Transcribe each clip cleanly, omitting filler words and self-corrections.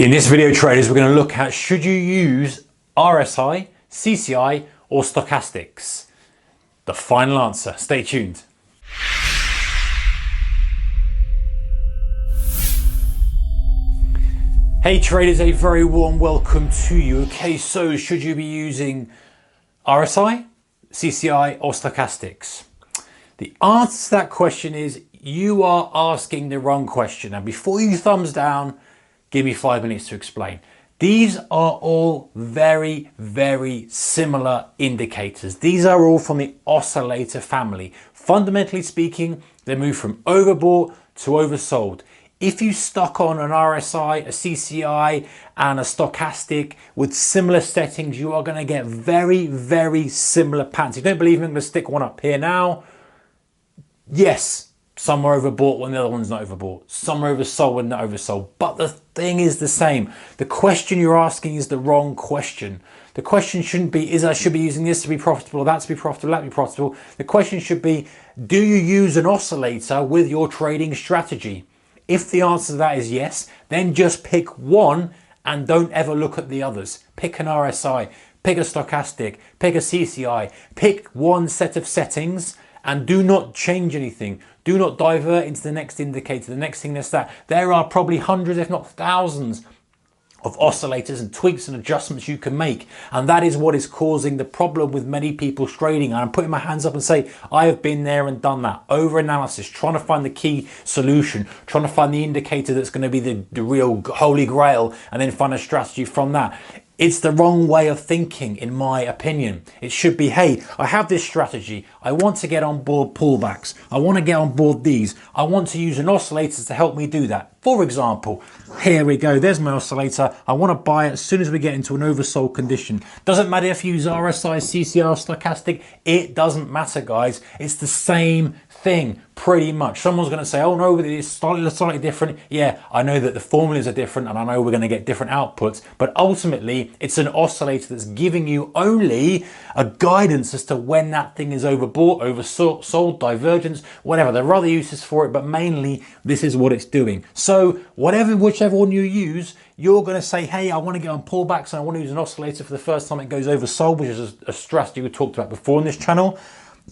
In this video, traders, we're going to look at should you use RSI, CCI or stochastics? The final answer. Stay tuned. Hey traders, a very warm welcome to you. Okay, so should you be using RSI, CCI or stochastics? The answer to that question is you are asking the wrong question. And before you thumbs down, give me 5 minutes to explain. These are all very, very similar indicators. These are all from the oscillator family. Fundamentally speaking, they move from overbought to oversold. If you stuck on an RSI, a CCI and a stochastic with similar settings, you are going to get very, very similar patterns. If you don't believe me, I'm going to stick one up here now. Yes. Some are overbought when the other one's not overbought. Some are oversold when not oversold. But the thing is the same. The question you're asking is the wrong question. The question shouldn't be, I should be using this to be profitable, or that to be profitable, that to be profitable. The question should be, do you use an oscillator with your trading strategy? If the answer to that is yes, then just pick one and don't ever look at the others. Pick an RSI, pick a stochastic, pick a CCI, pick one set of settings and do not change anything. Do not divert into the next indicator, the next thing, this, that. There are probably hundreds, if not thousands, of oscillators and tweaks and adjustments you can make. And that is what is causing the problem with many people's trading. And I'm putting my hands up and say, I have been there and done that. Over analysis, trying to find the key solution, trying to find the indicator that's going to be the real holy grail, and then find a strategy from that. It's the wrong way of thinking, in my opinion. It should be, hey, I have this strategy. I want to get on board pullbacks. I want to get on board these. I want to use an oscillator to help me do that. For example, here we go. There's my oscillator. I want to buy it as soon as we get into an oversold condition. Doesn't matter if you use RSI, CCI or stochastic. It doesn't matter, guys. It's the same thing pretty much. Someone's going to say, oh no, it's slightly different. Yeah, I know that the formulas are different and I know we're going to get different outputs, but ultimately it's an oscillator that's giving you only a guidance as to when that thing is overbought, oversold, divergence, whatever. There are other uses for it, but mainly this is what it's doing. So whichever one you use, you're going to say, hey, I want to get on pullbacks and I want to use an oscillator for the first time it goes oversold, which is a strategy we talked about before in this channel.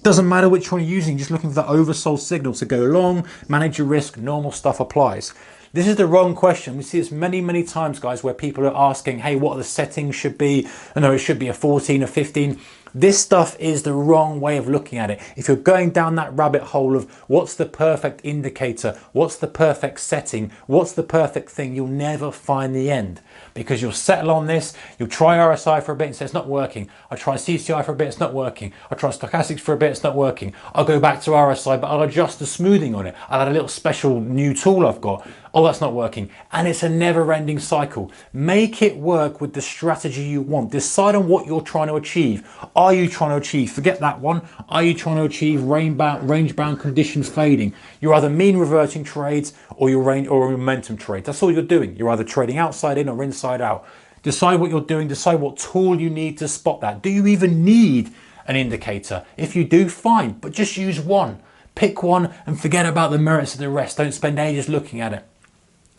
Doesn't matter which one you're using, just looking for that oversold signal to go long, manage your risk, normal stuff applies. This is the wrong question. We see this many, many times, guys, where people are asking, hey, what the settings should be? I know it should be a 14 or 15. This stuff is the wrong way of looking at it. If you're going down that rabbit hole of what's the perfect indicator, what's the perfect setting, what's the perfect thing, you'll never find the end, because you'll settle on this. You'll try RSI for a bit and say it's not working. I try CCI for a bit, it's not working. I try stochastics for a bit, it's not working. I'll go back to RSI, but I'll adjust the smoothing on it. I'll add a little special new tool I've got. Oh, that's not working. And it's a never-ending cycle. Make it work with the strategy you want. Decide on what you're trying to achieve. Are you trying to achieve, forget that one, are you trying to achieve range-bound conditions fading? You're either mean reverting trades or your momentum trades. That's all you're doing. You're either trading outside in or inside out. Decide what you're doing. Decide what tool you need to spot that. Do you even need an indicator? If you do, fine, but just use one. Pick one and forget about the merits of the rest. Don't spend ages looking at it.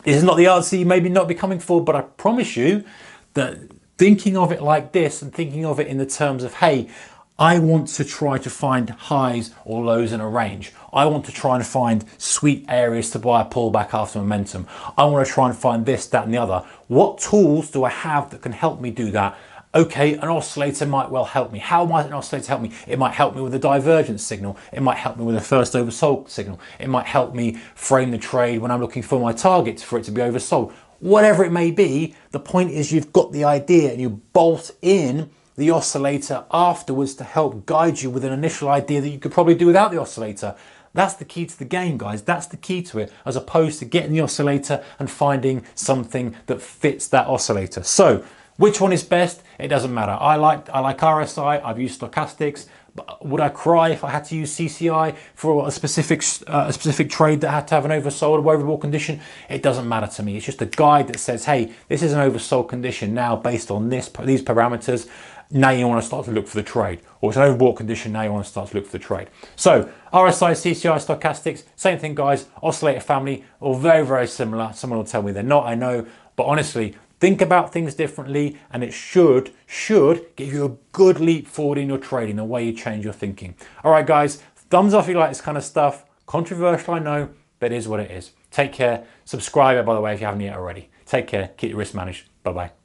This is not the answer you maybe not be coming for, but I promise you that thinking of it like this and thinking of it in the terms of, hey, I want to try to find highs or lows in a range. I want to try and find sweet areas to buy a pullback after momentum. I want to try and find this, that and the other. What tools do I have that can help me do that? Okay, an oscillator might well help me. How might an oscillator help me? It might help me with a divergence signal. It might help me with a first oversold signal. It might help me frame the trade when I'm looking for my targets for it to be oversold. Whatever it may be, the point is you've got the idea and you bolt in the oscillator afterwards to help guide you with an initial idea that you could probably do without the oscillator. That's the key to the game, guys. That's the key to it, as opposed to getting the oscillator and finding something that fits that oscillator. So, which one is best? It doesn't matter. I like RSI. I've used stochastics. But would I cry if I had to use CCI for a specific trade that had to have an oversold or overbought condition? It doesn't matter to me. It's just a guide that says, hey, this is an oversold condition now based on these parameters. Now you want to start to look for the trade. Or it's an overbought condition, now you want to start to look for the trade. So RSI, CCI, stochastics, same thing, guys. Oscillator family, all very, very similar. Someone will tell me they're not, I know. But honestly, think about things differently, and it should give you a good leap forward in your trading, the way you change your thinking. All right, guys, thumbs up if you like this kind of stuff. Controversial, I know, but it is what it is. Take care. Subscribe, by the way, if you haven't yet already. Take care. Keep your risk managed. Bye-bye.